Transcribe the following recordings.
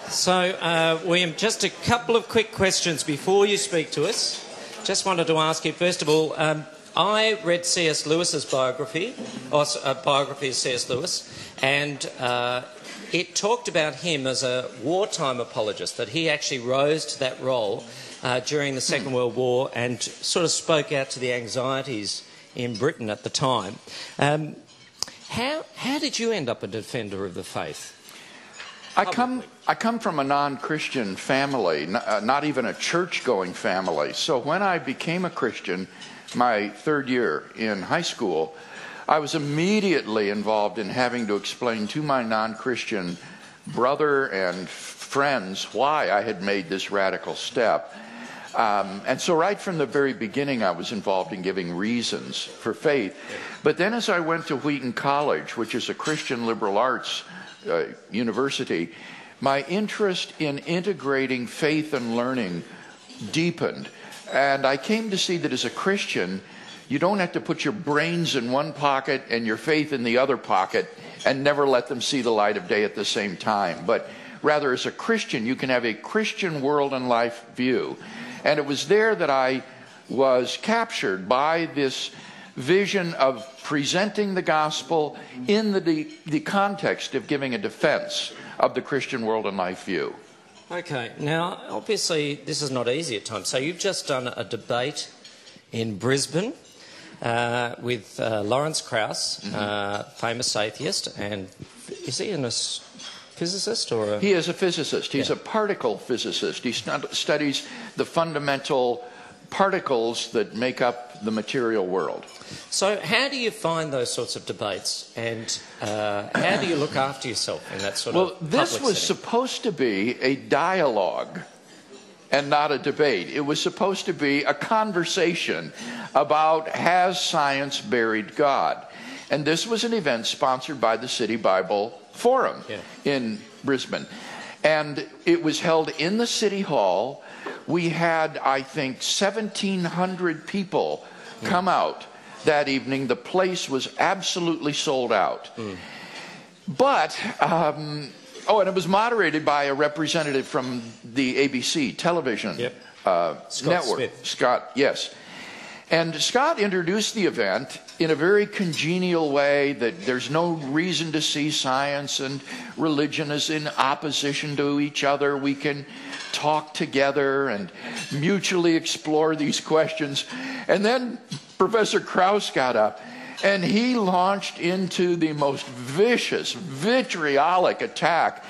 So, William, just a couple of quick questions before you speak to us. Just wanted to ask you, first of all, I read C.S. Lewis's biography, or a biography of C.S. Lewis, and it talked about him as a wartime apologist, that he actually rose to that role during the Second World War and sort of spoke out to the anxieties in Britain at the time. How did you end up a defender of the faith? I come from a non-Christian family, not even a church-going family. So when I became a Christian, my third year in high school, I was immediately involved in having to explain to my non-Christian brother and friends why I had made this radical step. And so right from the very beginning, I was involved in giving reasons for faith. But then as I went to Wheaton College, which is a Christian liberal arts university, my interest in integrating faith and learning deepened. And I came to see that as a Christian, you don't have to put your brains in one pocket and your faith in the other pocket and never let them see the light of day at the same time. But rather, as a Christian, you can have a Christian world and life view. And it was there that I was captured by this vision of presenting the gospel in the context of giving a defense of the Christian world and life view. Okay, now obviously this is not easy at times. So you've just done a debate in Brisbane with Lawrence Krauss, famous atheist, and is he a physicist or a... He is a physicist. He's a particle physicist. He studies the fundamental particles that make up the material world. So how do you find those sorts of debates, and how do you look after yourself in that sort of public this was setting? supposed to be a dialogue and not a debate. It was supposed to be a conversation about, has science buried God? And this was an event sponsored by the City Bible Forum in Brisbane. And it was held in the City Hall. We had, I think, 1,700 people come out that evening. The place was absolutely sold out. But, and it was moderated by a representative from the ABC television network. Scott, yes. And Scott introduced the event in a very congenial way, that there's no reason to see science and religion as in opposition to each other. We can talk together and mutually explore these questions. And then Professor Krauss got up and he launched into the most vicious, vitriolic attack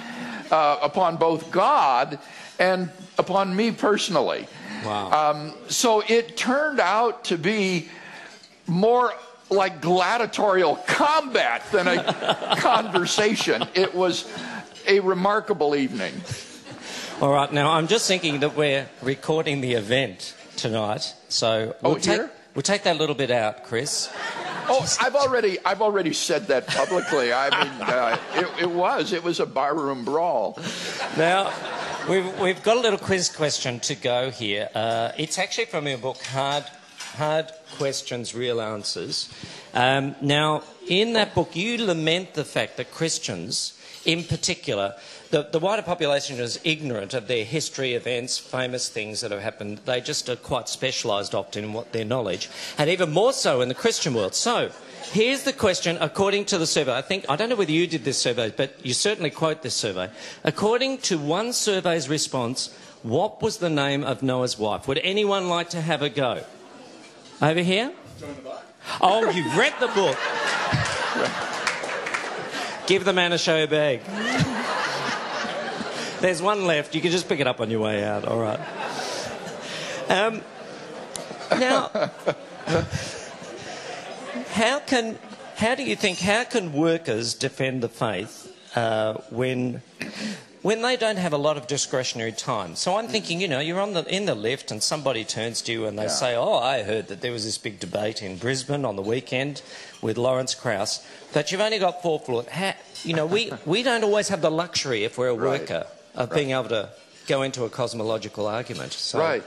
upon both God and upon me personally. Wow. So it turned out to be more like gladiatorial combat than a conversation. It was a remarkable evening. All right, now I'm just thinking that we're recording the event tonight, so we'll take that little bit out, Chris. Oh, I've already said that publicly. I mean, it was a barroom brawl. Now, we've got a little quiz question to go here. It's actually from your book, Hard Questions, Real Answers. Now, in that book, you lament the fact that Christians, in particular, the wider population is ignorant of their history, events, famous things that have happened. They just are quite specialised often in what their knowledge, and even more so in the Christian world. So, here's the question according to the survey. I don't know whether you did this survey, but you certainly quote this survey. According to one survey's response, what was the name of Noah's wife? Would anyone like to have a go? Over here? Oh, you've read the book. Give the man a show bag. There's one left. You can just pick it up on your way out. All right. Now, how can workers defend the faith when they don't have a lot of discretionary time? So I'm thinking, you're in the lift and somebody turns to you and they say, "Oh, I heard that there was this big debate in Brisbane on the weekend with Lawrence Krauss, that you've only got 4 floors." We don't always have the luxury, if we're a worker, of being able to go into a cosmological argument. So. Right.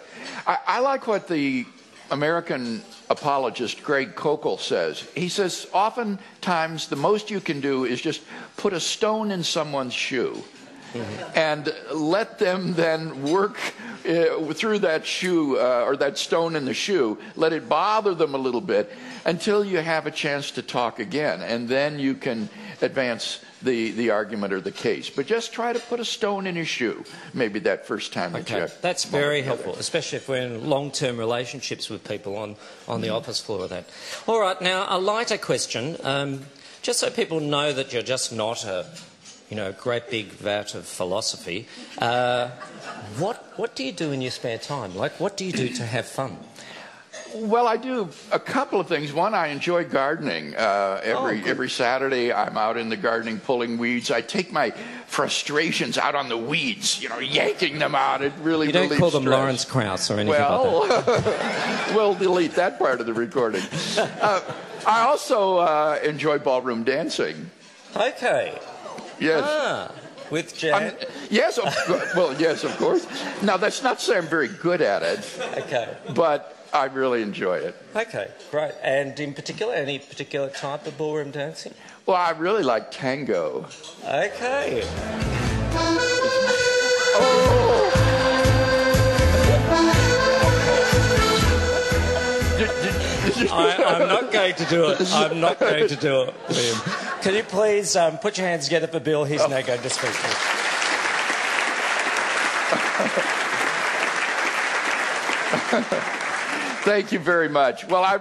I like what the American apologist Greg Koukl says. He says, oftentimes the most you can do is just put a stone in someone's shoe. and let them then work through that shoe or that stone in the shoe. Let it bother them a little bit until you have a chance to talk again, and then you can advance the argument or the case. But just try to put a stone in his shoe, maybe that first time you check. That's very helpful, especially if we're in long-term relationships with people on the office floor of that. All right, now a lighter question, just so people know that you're just not a great big vat of philosophy. What do you do in your spare time? Like, what do you do to have fun? Well, I do a couple of things. One, I enjoy gardening. Every Saturday, I'm out in the gardening pulling weeds. I take my frustrations out on the weeds, yanking them out. It really You don't relieves call them stress. Lawrence Krauss or anything like that? We'll delete that part of the recording. I also enjoy ballroom dancing. Okay. Yes. With Jan? Yes, of course. Now, that's not to say I'm very good at it. Okay. But I really enjoy it. Okay, great. And in particular, any particular type of ballroom dancing? Well, I really like tango. Okay. I'm not going to do it. I'm not going to do it, Liam. Can you please put your hands together for Bill? He's now going to speak to us. Thank you very much. Well, I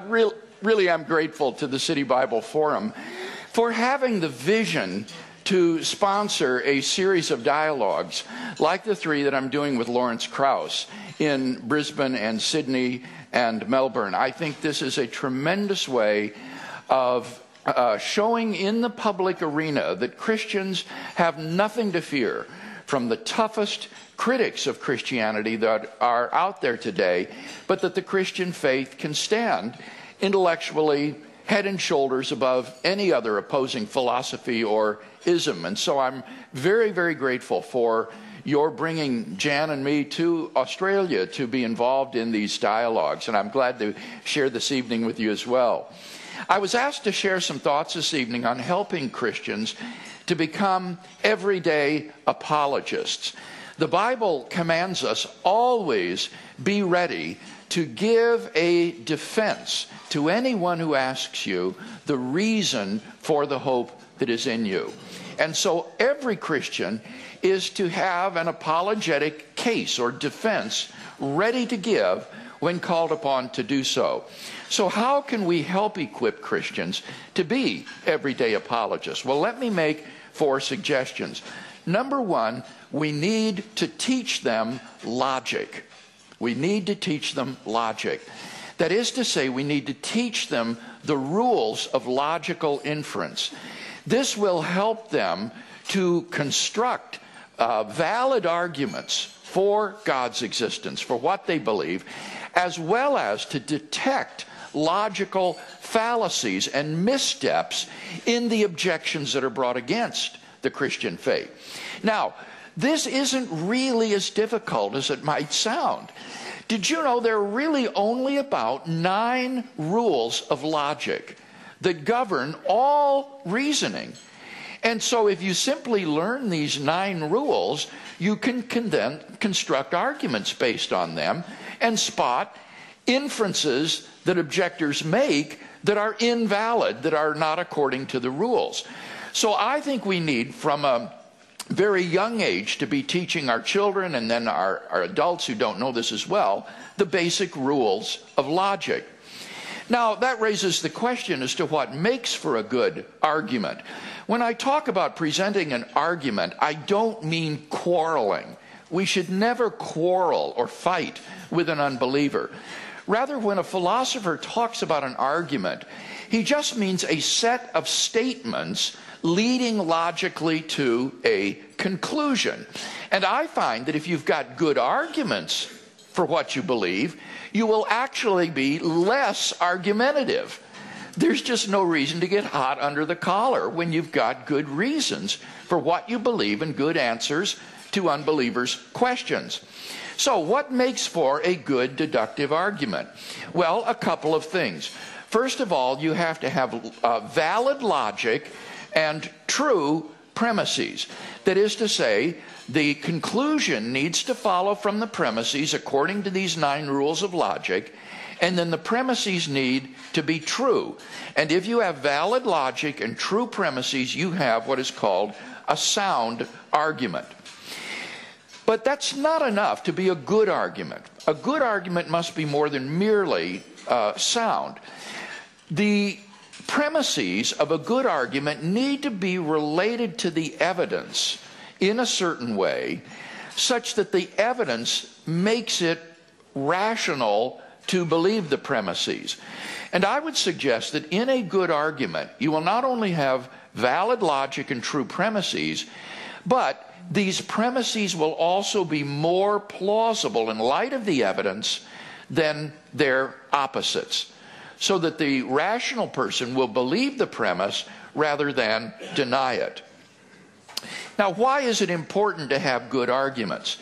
really am grateful to the City Bible Forum for having the vision to sponsor a series of dialogues like the 3 that I'm doing with Lawrence Krauss in Brisbane and Sydney and Melbourne. I think this is a tremendous way of showing in the public arena that Christians have nothing to fear from the toughest critics of Christianity that are out there today, but that the Christian faith can stand intellectually head and shoulders above any other opposing philosophy or ism. And so I'm very, very grateful for your bringing Jan and me to Australia to be involved in these dialogues, and I'm glad to share this evening with you as well. I was asked to share some thoughts this evening on helping Christians to become everyday apologists. The Bible commands us always be ready to give a defense to anyone who asks you the reason for the hope that is in you. And so every Christian is to have an apologetic case or defense ready to give when called upon to do so. So how can we help equip Christians to be everyday apologists? Well, let me make 4 suggestions. Number 1, we need to teach them logic. We need to teach them logic. That is to say, we need to teach them the rules of logical inference. This will help them to construct valid arguments for God's existence, for what they believe, as well as to detect logical fallacies and missteps in the objections that are brought against the Christian faith. Now, this isn't really as difficult as it might sound. Did you know there are really only about 9 rules of logic that govern all reasoning? And so if you simply learn these 9 rules, you can then construct arguments based on them and spot inferences that objectors make that are invalid, that are not according to the rules. So I think we need, from a very young age, to be teaching our children and then our adults who don't know this as well, the basic rules of logic. Now, that raises the question as to what makes for a good argument. When I talk about presenting an argument, I don't mean quarreling. We should never quarrel or fight with an unbeliever. Rather, when a philosopher talks about an argument, he just means a set of statements leading logically to a conclusion. And I find that if you've got good arguments for what you believe, you will actually be less argumentative. There's just no reason to get hot under the collar when you've got good reasons for what you believe and good answers to unbelievers' questions. So what makes for a good deductive argument? Well, a couple of things. First of all, you have to have valid logic and true premises. That is to say, the conclusion needs to follow from the premises according to these 9 rules of logic, and then the premises need to be true. And if you have valid logic and true premises, you have what is called a sound argument. But that's not enough to be a good argument. A good argument must be more than merely sound. The premises of a good argument need to be related to the evidence in a certain way, such that the evidence makes it rational to believe the premises. And I would suggest that in a good argument, you will not only have valid logic and true premises, but these premises will also be more plausible in light of the evidence than their opposites, so that the rational person will believe the premise rather than deny it. Now, why is it important to have good arguments?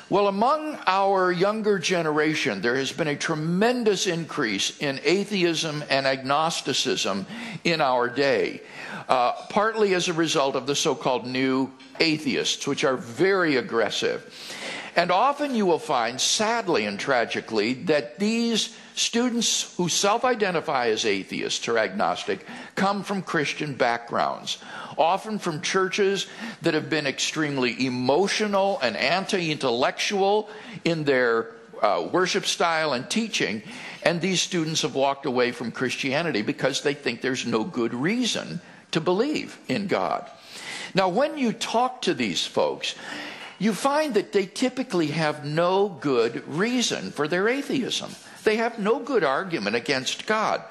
Well, among our younger generation, there has been a tremendous increase in atheism and agnosticism in our day, partly as a result of the so-called new atheists, which are very aggressive. And often you will find, sadly and tragically, that these students who self-identify as atheists or agnostic come from Christian backgrounds, often from churches that have been extremely emotional and anti-intellectual in their worship style and teaching, and these students have walked away from Christianity because they think there's no good reason to believe in God. Now, when you talk to these folks, you find that they typically have no good reason for their atheism. They have no good argument against God.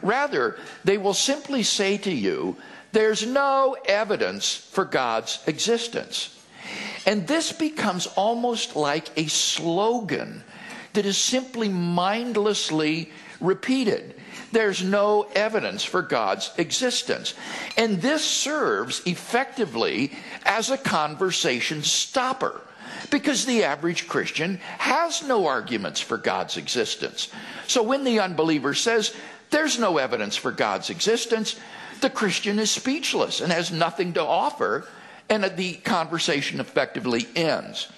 Rather, they will simply say to you, there's no evidence for God's existence. And this becomes almost like a slogan that is simply mindlessly repeated. There's no evidence for God's existence. And this serves effectively as a conversation stopper, because the average Christian has no arguments for God's existence. So when the unbeliever says, there's no evidence for God's existence, the Christian is speechless and has nothing to offer, and the conversation effectively ends.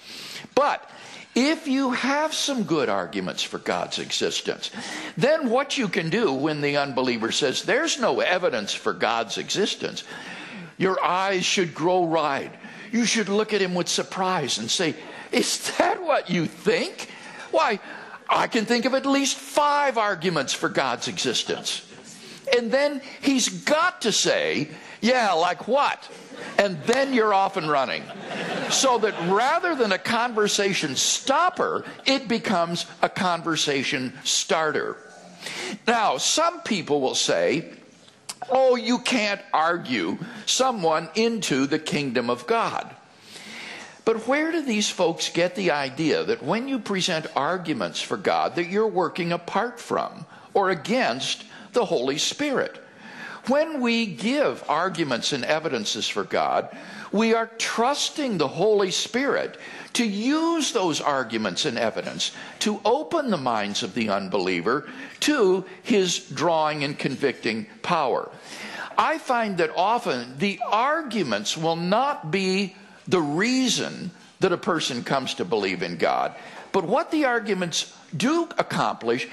But if you have some good arguments for God's existence, then what you can do when the unbeliever says, there's no evidence for God's existence, your eyes should grow wide. You should look at him with surprise and say, is that what you think? Why, I can think of at least 5 arguments for God's existence. And then he's got to say, yeah, like what? And then you're off and running. So that rather than a conversation stopper, it becomes a conversation starter. Now, some people will say, oh, you can't argue someone into the kingdom of God. But where do these folks get the idea that when you present arguments for God, that you're working apart from or against the Holy Spirit? When we give arguments and evidences for God, we are trusting the Holy Spirit to use those arguments and evidence to open the minds of the unbeliever to his drawing and convicting power. I find that often the arguments will not be the reason that a person comes to believe in God, but what the arguments do accomplish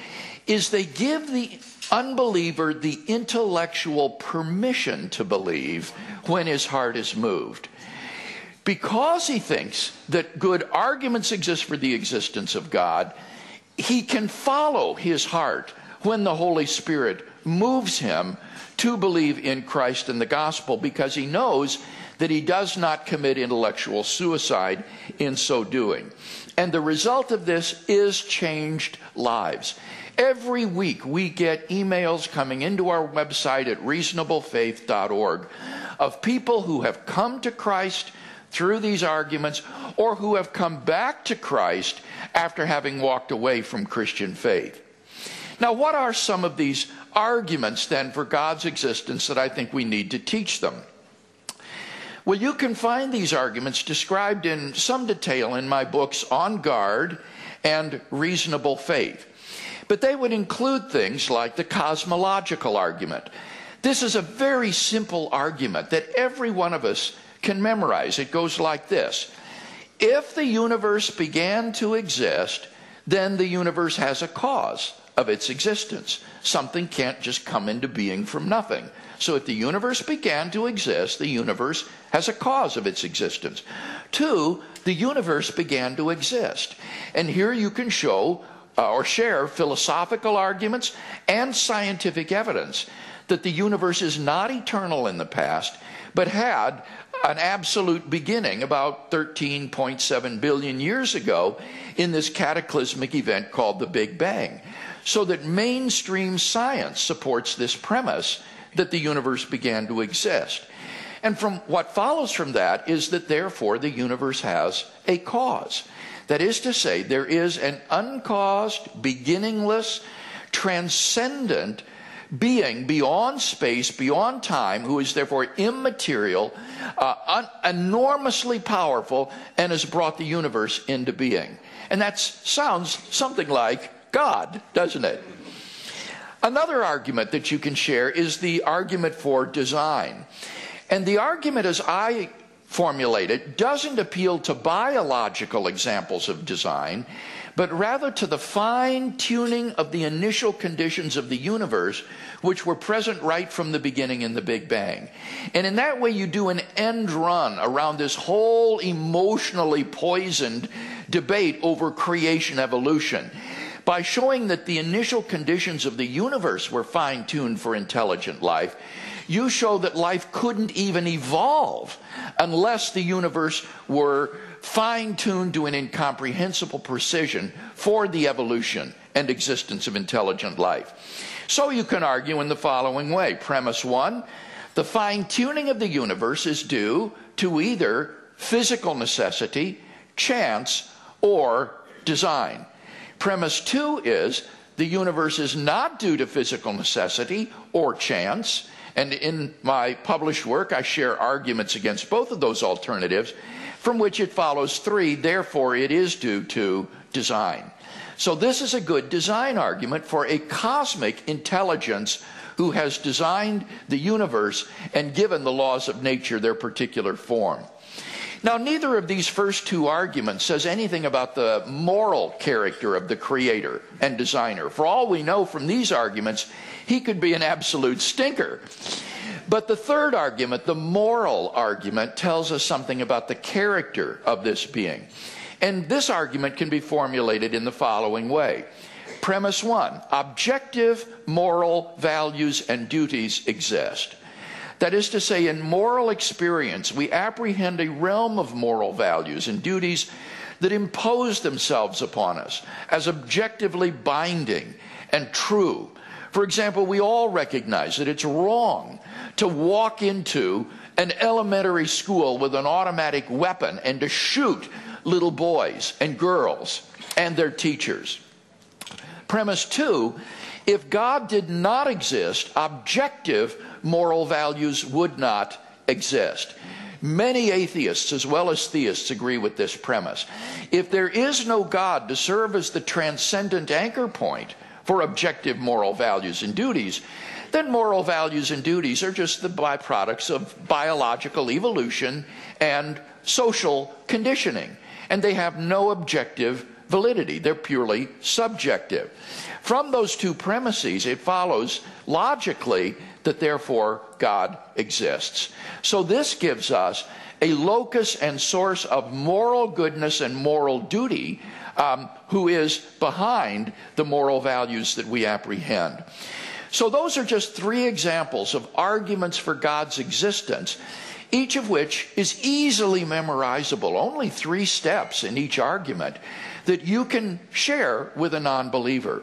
is they give the unbeliever the intellectual permission to believe when his heart is moved. Because he thinks that good arguments exist for the existence of God, he can follow his heart when the Holy Spirit moves him to believe in Christ and the gospel, because he knows that he does not commit intellectual suicide in so doing. And the result of this is changed lives. Every week we get emails coming into our website at reasonablefaith.org of people who have come to Christ through these arguments, or who have come back to Christ after having walked away from Christian faith. Now, what are some of these arguments then for God's existence that I think we need to teach them? Well, you can find these arguments described in some detail in my books On Guard and Reasonable Faith. But they would include things like the cosmological argument, This is a very simple argument that every one of us can memorize. It goes like this. If the universe began to exist, then the universe has a cause of its existence. Something can't just come into being from nothing. So if the universe began to exist, the universe has a cause of its existence. 2, the universe began to exist. And here you can show or share philosophical arguments and scientific evidence that the universe is not eternal in the past, but had an absolute beginning about 13.7 billion years ago in this cataclysmic event called the Big Bang. So that mainstream science supports this premise that the universe began to exist. And from what follows from that is that therefore the universe has a cause. That is to say, there is an uncaused, beginningless, transcendent being beyond space, beyond time, who is therefore immaterial, enormously powerful, and has brought the universe into being. And that sounds something like God, doesn't it? Another argument that you can share is the argument for design. And the argument as I formulate it doesn't appeal to biological examples of design, but rather to the fine-tuning of the initial conditions of the universe, which were present right from the beginning in the Big Bang. And in that way, you do an end run around this whole emotionally poisoned debate over creation evolution by showing that the initial conditions of the universe were fine-tuned for intelligent life. You show that life couldn't even evolve unless the universe were fine-tuned to an incomprehensible precision for the evolution and existence of intelligent life. So you can argue in the following way. Premise 1, the fine-tuning of the universe is due to either physical necessity, chance, or design. Premise 2 is the universe is not due to physical necessity or chance. And in my published work, I share arguments against both of those alternatives, from which it follows 3, therefore it is due to design. So this is a good design argument for a cosmic intelligence who has designed the universe and given the laws of nature their particular form. Now, neither of these first 2 arguments says anything about the moral character of the creator and designer. For all we know from these arguments, he could be an absolute stinker. But the third argument, the moral argument, tells us something about the character of this being. And this argument can be formulated in the following way. Premise 1, objective moral values and duties exist. That is to say, in moral experience, we apprehend a realm of moral values and duties that impose themselves upon us as objectively binding and true. For example, we all recognize that it's wrong to walk into an elementary school with an automatic weapon and to shoot little boys and girls and their teachers. Premise 2, if God did not exist, objective moral values would not exist. Many atheists as well as theists agree with this premise. If there is no God to serve as the transcendent anchor point for objective moral values and duties, then moral values and duties are just the byproducts of biological evolution and social conditioning. And they have no objective validity. They're purely subjective. From those 2 premises, it follows logically that therefore God exists. So this gives us a locus and source of moral goodness and moral duty, who is behind the moral values that we apprehend. So those are just 3 examples of arguments for God's existence, each of which is easily memorizable, only 3 steps in each argument that you can share with a non-believer.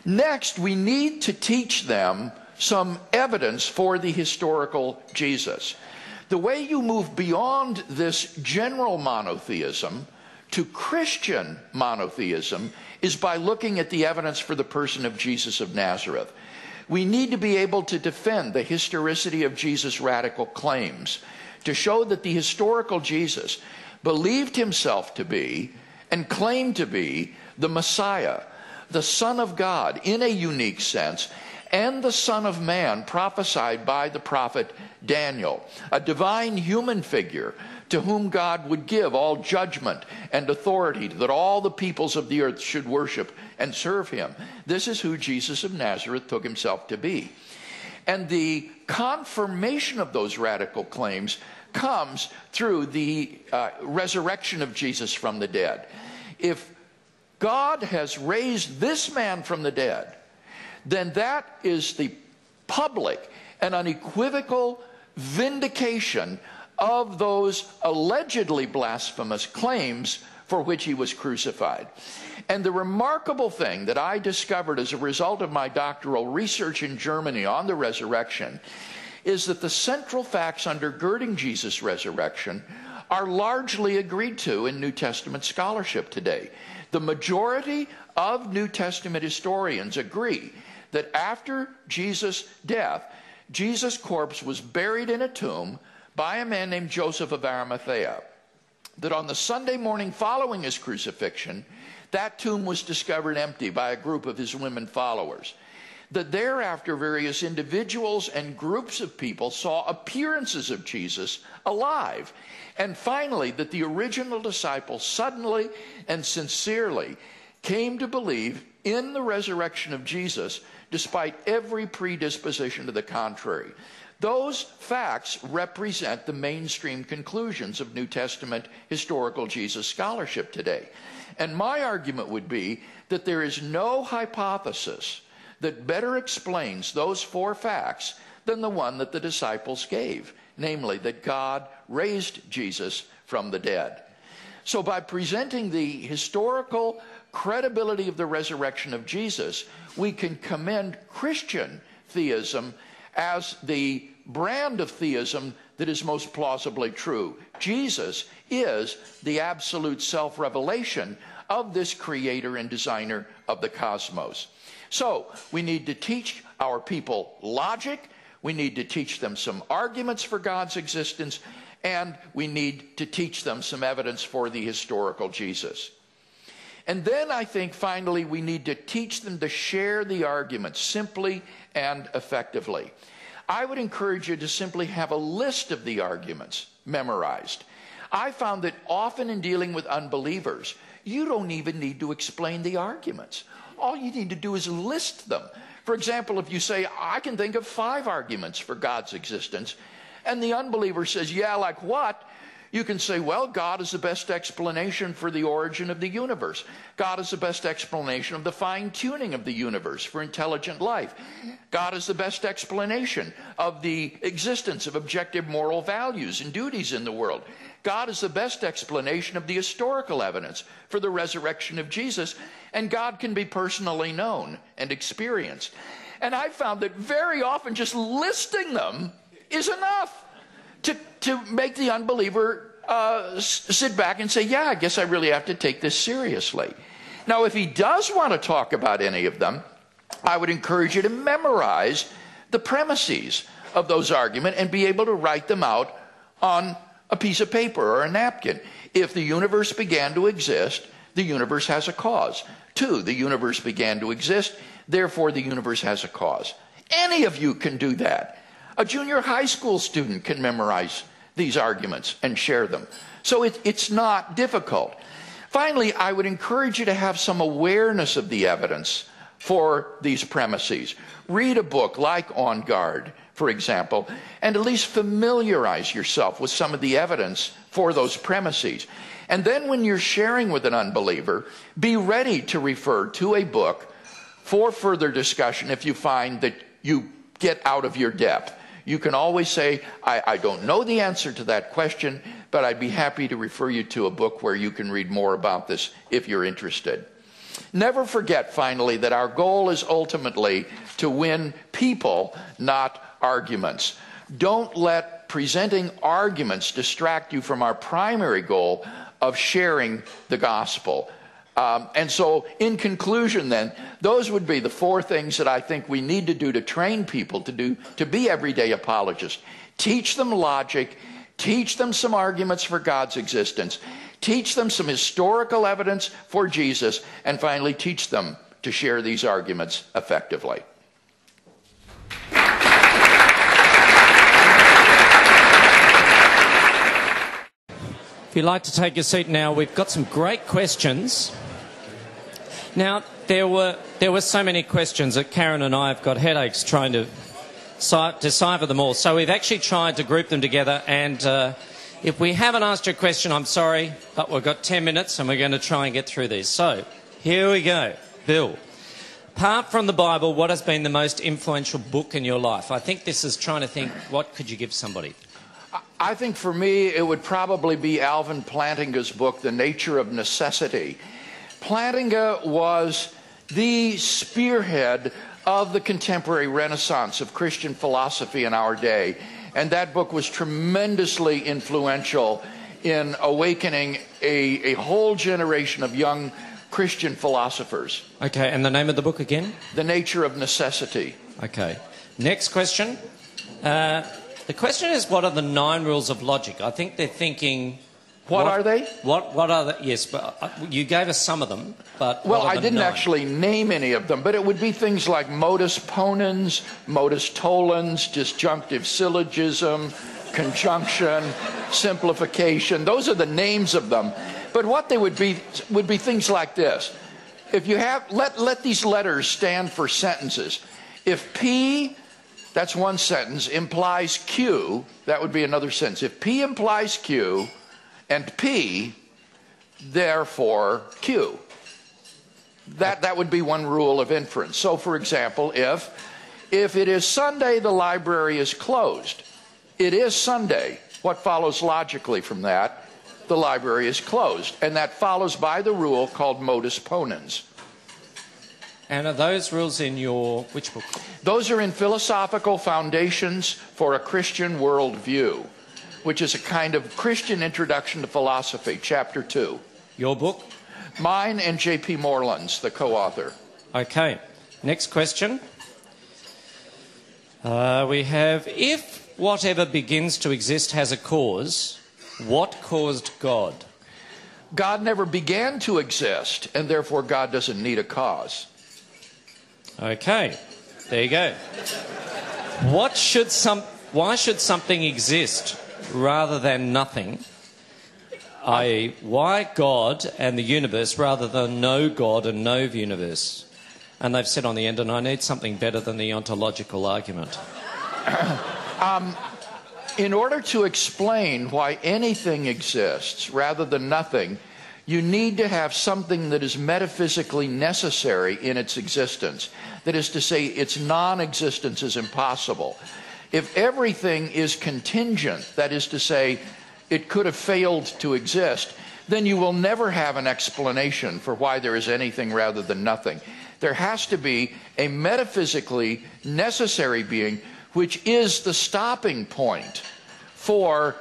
Next, we need to teach them some evidence for the historical Jesus. The way you move beyond this general monotheism to Christian monotheism is by looking at the evidence for the person of Jesus of Nazareth. We need to be able to defend the historicity of Jesus' radical claims, to show that the historical Jesus believed himself to be and claimed to be the Messiah, the Son of God in a unique sense, and the Son of Man prophesied by the prophet Daniel, a divine human figure to whom God would give all judgment and authority, that all the peoples of the earth should worship and serve him. This is who Jesus of Nazareth took himself to be. And the confirmation of those radical claims comes through the resurrection of Jesus from the dead. If God has raised this man from the dead, then that is the public and unequivocal vindication of those allegedly blasphemous claims for which he was crucified. And the remarkable thing that I discovered as a result of my doctoral research in Germany on the resurrection is that the central facts undergirding Jesus' resurrection are largely agreed to in New Testament scholarship today. The majority of New Testament historians agree that after Jesus' death, Jesus' corpse was buried in a tomb by a man named Joseph of Arimathea. That on the Sunday morning following his crucifixion, that tomb was discovered empty by a group of his women followers. That thereafter various individuals and groups of people saw appearances of Jesus alive. And finally, that the original disciples suddenly and sincerely came to believe in the resurrection of Jesus despite every predisposition to the contrary. Those facts represent the mainstream conclusions of New Testament historical Jesus scholarship today. And my argument would be that there is no hypothesis that better explains those four facts than the one that the disciples gave, namely that God raised Jesus from the dead. So by presenting the historical credibility of the resurrection of Jesus, we can commend Christian theism as the brand of theism that is most plausibly true. Jesus is the absolute self-revelation of this creator and designer of the cosmos. So we need to teach our people logic, we need to teach them some arguments for God's existence, and we need to teach them some evidence for the historical Jesus. And then I think finally we need to teach them to share the arguments simply and effectively. I would encourage you to simply have a list of the arguments memorized. I found that often in dealing with unbelievers, you don't even need to explain the arguments. All you need to do is list them. For example, if you say, I can think of 5 arguments for God's existence, and the unbeliever says, yeah, like what? You can say, well, God is the best explanation for the origin of the universe. God is the best explanation of the fine-tuning of the universe for intelligent life. God is the best explanation of the existence of objective moral values and duties in the world. God is the best explanation of the historical evidence for the resurrection of Jesus, and God can be personally known and experienced. And I found that very often just listing them is enough to make the unbeliever sit back and say, yeah, I guess I really have to take this seriously. Now, if he does want to talk about any of them, I would encourage you to memorize the premises of those arguments and be able to write them out on a piece of paper or a napkin. If the universe began to exist, the universe has a cause. 2, the universe began to exist, therefore the universe has a cause. Any of you can do that. A junior high school student can memorize these arguments and share them. So it's not difficult. Finally, I would encourage you to have some awareness of the evidence for these premises. Read a book like On Guard, for example, and at least familiarize yourself with some of the evidence for those premises. And then when you're sharing with an unbeliever, be ready to refer to a book for further discussion if you find that you get out of your depth. You can always say, I don't know the answer to that question, but I'd be happy to refer you to a book where you can read more about this if you're interested. Never forget, finally, that our goal is ultimately to win people, not arguments. Don't let presenting arguments distract you from our primary goal of sharing the gospel. And so, in conclusion then, those would be the 4 things that I think we need to do to train people to be everyday apologists. Teach them logic, teach them some arguments for God's existence, teach them some historical evidence for Jesus, and finally teach them to share these arguments effectively. If you'd like to take your seat now, we've got some great questions. Now, there were so many questions that Karen and I have got headaches trying to decipher them all. So we've actually tried to group them together, and if we haven't asked you a question, I'm sorry, but we've got 10 minutes and we're going to try and get through these. So, here we go. Bill, apart from the Bible, what has been the most influential book in your life? I think this is trying to think, what could you give somebody? I think for me, it would probably be Alvin Plantinga's book, The Nature of Necessity. Plantinga was the spearhead of the contemporary renaissance of Christian philosophy in our day. And that book was tremendously influential in awakening a whole generation of young Christian philosophers. Okay, and the name of the book again? The Nature of Necessity. Okay. Next question. The question is, what are the 9 rules of logic? I think they're thinking... What are they? What are they? Yes, but you gave us some of them, but... Well, I didn't actually name any of them, but it would be things like modus ponens, modus tollens, disjunctive syllogism, conjunction, simplification. Those are the names of them. But what they would be things like this. If you have... Let these letters stand for sentences. If P, that's one sentence, implies Q, that would be another sentence. If P implies Q... and P, therefore Q. That would be one rule of inference. So, for example, if it is Sunday, the library is closed. It is Sunday. What follows logically from that? The library is closed. And that follows by the rule called modus ponens. And are those rules in your... which book? Those are in Philosophical Foundations for a Christian Worldview, which is a kind of Christian introduction to philosophy, chapter 2. Your book? Mine and J.P. Moreland's, the co-author. Okay. Next question. We have, if whatever begins to exist has a cause, what caused God? God never began to exist, and therefore God doesn't need a cause. Okay. There you go. Why should something exist rather than nothing, i.e., why God and the universe rather than no God and no universe? And they've said on the end, and I need something better than the ontological argument. In order to explain why anything exists rather than nothing, you need to have something that is metaphysically necessary in its existence. That is to say, its non-existence is impossible. If everything is contingent, that is to say, it could have failed to exist, then you will never have an explanation for why there is anything rather than nothing. There has to be a metaphysically necessary being, which is the stopping point for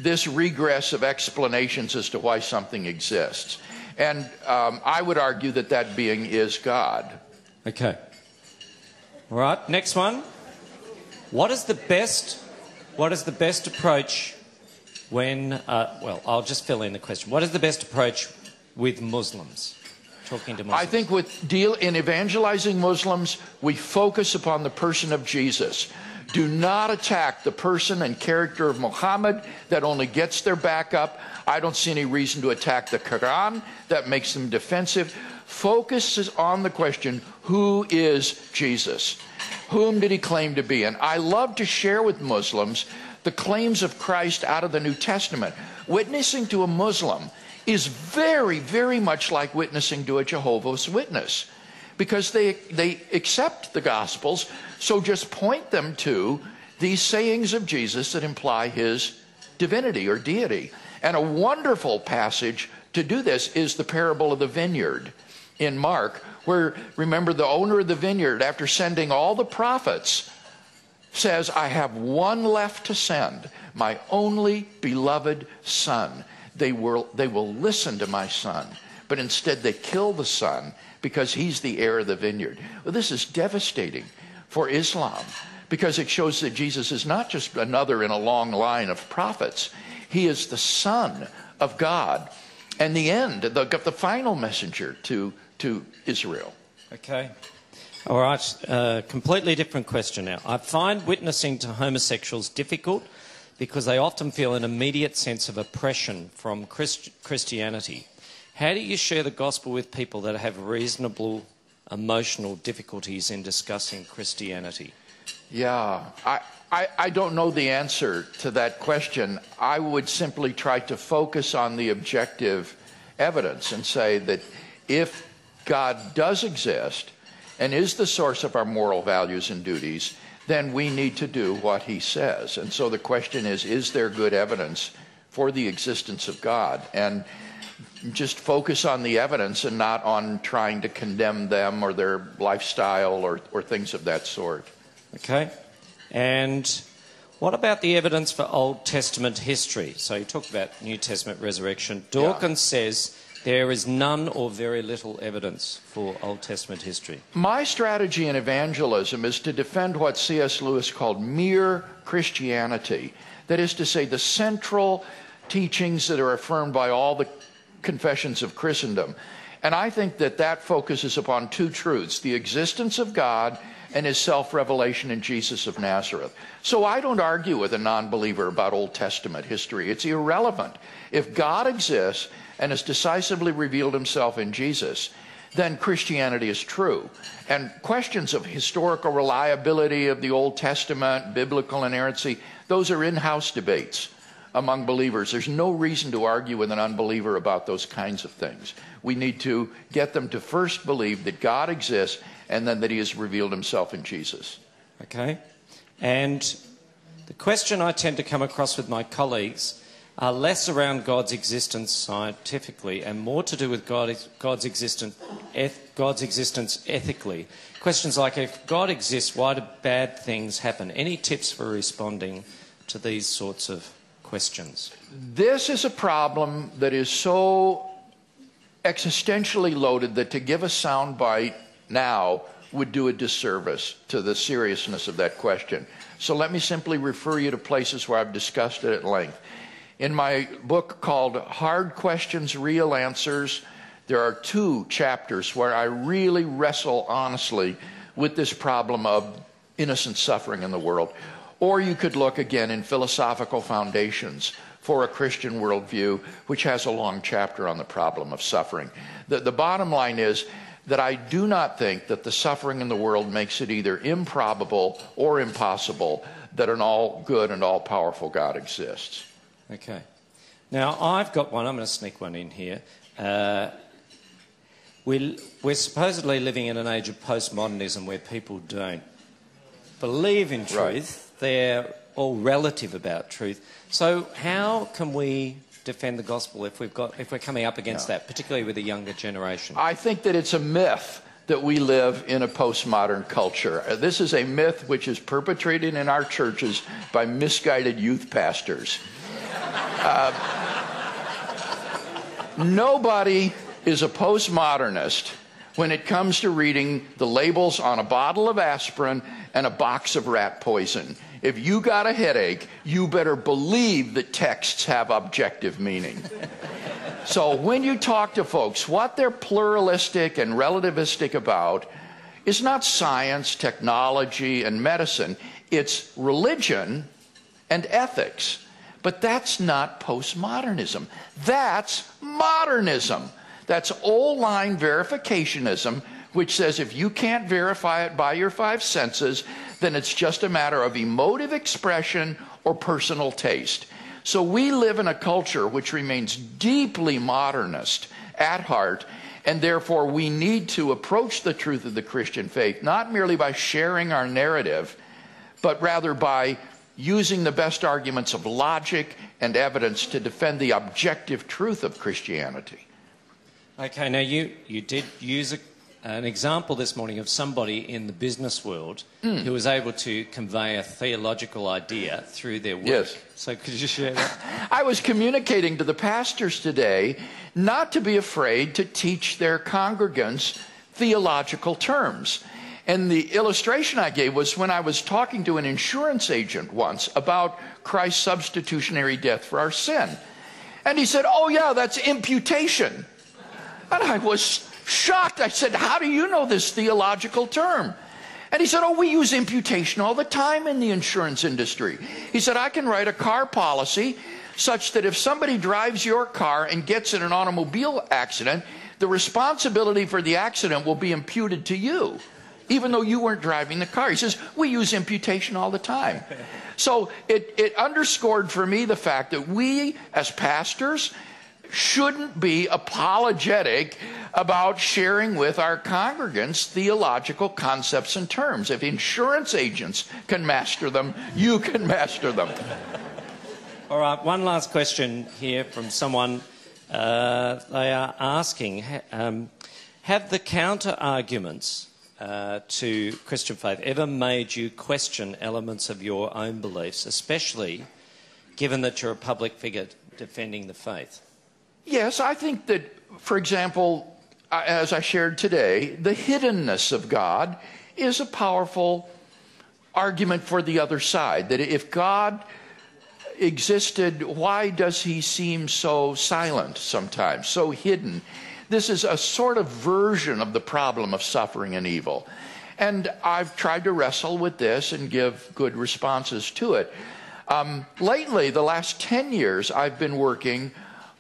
this regress of explanations as to why something exists. And I would argue that that being is God. Okay. All right, next one. What is the best approach when... well, I'll just fill in the question. What is the best approach with Muslims? Talking to Muslims. I think in evangelizing Muslims, we focus upon the person of Jesus. Do not attack the person and character of Muhammad. That only gets their back up. I don't see any reason to attack the Quran. That makes them defensive. Focus is on the question, who is Jesus? Whom did he claim to be? And I love to share with Muslims the claims of Christ out of the New Testament. Witnessing to a Muslim is very, very much like witnessing to a Jehovah's Witness, because they accept the Gospels, so just point them to these sayings of Jesus that imply his divinity or deity. And a wonderful passage to do this is the parable of the vineyard in Mark, where, remember, the owner of the vineyard, after sending all the prophets, says, I have one left to send, my only beloved son. They will listen to my son. But instead they kill the son because he's the heir of the vineyard. Well, this is devastating for Islam, because it shows that Jesus is not just another in a long line of prophets. He is the Son of God and the end, the final messenger to Israel. Okay. All right. Completely different question now. I find witnessing to homosexuals difficult because they often feel an immediate sense of oppression from Christianity. How do you share the gospel with people that have reasonable emotional difficulties in discussing Christianity? Yeah, I don't know the answer to that question. I would simply try to focus on the objective evidence and say that if God does exist and is the source of our moral values and duties, then we need to do what he says. And so the question is there good evidence for the existence of God? And just focus on the evidence and not on trying to condemn them or their lifestyle or things of that sort. Okay. And what about the evidence for Old Testament history? So you talked about New Testament resurrection. Dawkins says there is none or very little evidence for Old Testament history. My strategy in evangelism is to defend what C.S. Lewis called mere Christianity. That is to say, the central teachings that are affirmed by all the confessions of Christendom. And I think that that focuses upon two truths: the existence of God and his self-revelation in Jesus of Nazareth. So I don't argue with a non-believer about Old Testament history. It's irrelevant. If God exists and has decisively revealed himself in Jesus, then Christianity is true. And questions of historical reliability of the Old Testament, biblical inerrancy, those are in-house debates among believers. There's no reason to argue with an unbeliever about those kinds of things. We need to get them to first believe that God exists and then that he has revealed himself in Jesus. Okay. And the question I tend to come across with my colleagues are less around God's existence scientifically and more to do with God's existence ethically. Questions like, if God exists, why do bad things happen? Any tips for responding to these sorts of questions? This is a problem that is so existentially loaded that to give a soundbite now would do a disservice to the seriousness of that question. So let me simply refer you to places where I've discussed it at length. In my book called Hard Questions, Real Answers, there are 2 chapters where I really wrestle honestly with this problem of innocent suffering in the world. Or you could look again in Philosophical Foundations for a Christian Worldview, which has a long chapter on the problem of suffering. The bottom line is that I do not think that the suffering in the world makes it either improbable or impossible that an all-good and all-powerful God exists. Okay. Now, I've got one. I'm going to sneak one in here. We're supposedly living in an age of postmodernism where people don't believe in truth. Right. They're all relative about truth. So how can we defend the gospel if we're coming up against that, particularly with the younger generation? I think that it's a myth that we live in a postmodern culture. This is a myth which is perpetrated in our churches by misguided youth pastors. Nobody is a postmodernist when it comes to reading the labels on a bottle of aspirin and a box of rat poison. If you got a headache, you better believe that texts have objective meaning. So when you talk to folks, what they're pluralistic and relativistic about is not science, technology, and medicine. It's religion and ethics. But that's not postmodernism. That's modernism. That's old-line verificationism, which says if you can't verify it by your 5 senses, then it's just a matter of emotive expression or personal taste. So we live in a culture which remains deeply modernist at heart, and therefore we need to approach the truth of the Christian faith not merely by sharing our narrative, but rather by using the best arguments of logic and evidence to defend the objective truth of Christianity. Okay, now you did use an example this morning of somebody in the business world who was able to convey a theological idea through their work. Yes. So could you share that? I was communicating to the pastors today not to be afraid to teach their congregants theological terms. And the illustration I gave was when I was talking to an insurance agent once about Christ's substitutionary death for our sin. And he said, "Oh yeah, that's imputation." And I was shocked. I said, "How do you know this theological term?" And he said, oh, we use imputation all the time in the insurance industry. He said, I can write a car policy such that if somebody drives your car and gets in an automobile accident, the responsibility for the accident will be imputed to you, even though you weren't driving the car. He says, we use imputation all the time. So it underscored for me the fact that we, as pastors, shouldn't be apologetic about sharing with our congregants theological concepts and terms. If insurance agents can master them, you can master them. All right, one last question here from someone. They are asking, have the counter-arguments to Christian faith ever made you question elements of your own beliefs, especially given that you're a public figure defending the faith? Yes, I think that, for example, as I shared today, the hiddenness of God is a powerful argument for the other side. That if God existed, why does he seem so silent sometimes, so hidden? This is a sort of version of the problem of suffering and evil. And I've tried to wrestle with this and give good responses to it. Lately, the last 10 years, I've been working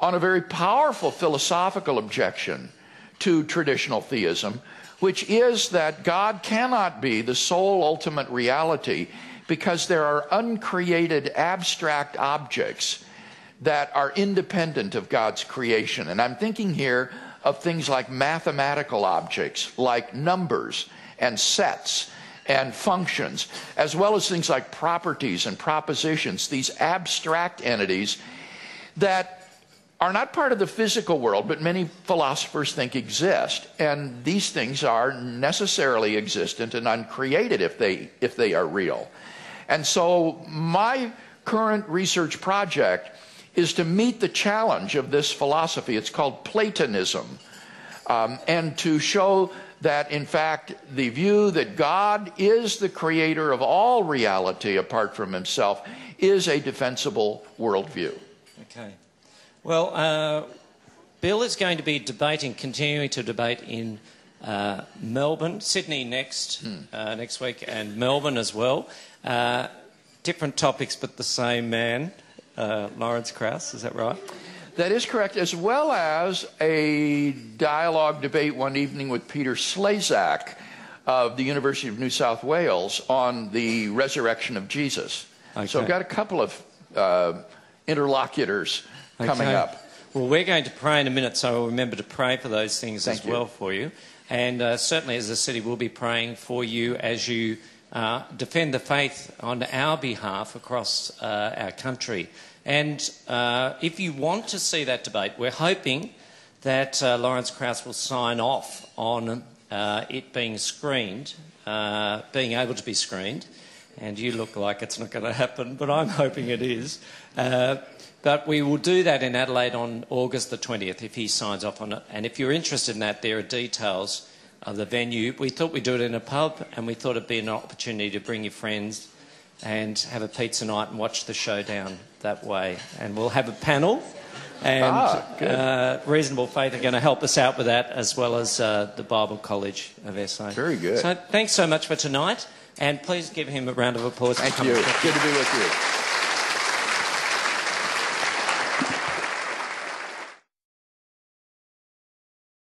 on a very powerful philosophical objection to traditional theism, which is that God cannot be the sole ultimate reality because there are uncreated abstract objects that are independent of God's creation. And I'm thinking here of things like mathematical objects, like numbers and sets and functions, as well as things like properties and propositions, these abstract entities that are not part of the physical world, but many philosophers think exist. And these things are necessarily existent and uncreated if they are real. And so my current research project is to meet the challenge of this philosophy. It's called Platonism. And to show that, in fact, the view that God is the creator of all reality apart from himself is a defensible worldview. Okay. Well, Bill is going to be continuing to debate in Melbourne, Sydney next week, and Melbourne as well. Different topics, but the same man, Lawrence Krauss, is that right? That is correct, as well as a dialogue debate one evening with Peter Slezak of the University of New South Wales on the resurrection of Jesus. Okay. So I've got a couple of interlocutors coming up. Well, we're going to pray in a minute, so I'll remember to pray for those things as well for you. And certainly as a city, we'll be praying for you as you defend the faith on our behalf across our country. And if you want to see that debate, we're hoping that Lawrence Krauss will sign off on it being screened, being able to be screened. And you look like it's not going to happen, but I'm hoping it is. But we will do that in Adelaide on August the 20th if he signs off on it. And if you're interested in that, there are details of the venue. We thought we'd do it in a pub, and we thought it'd be an opportunity to bring your friends and have a pizza night and watch the show down that way. And we'll have a panel, and Reasonable Faith are going to help us out with that, as well as the Bible College of SA. Very good. So thanks so much for tonight, and please give him a round of applause. Thank you. Good to be with you.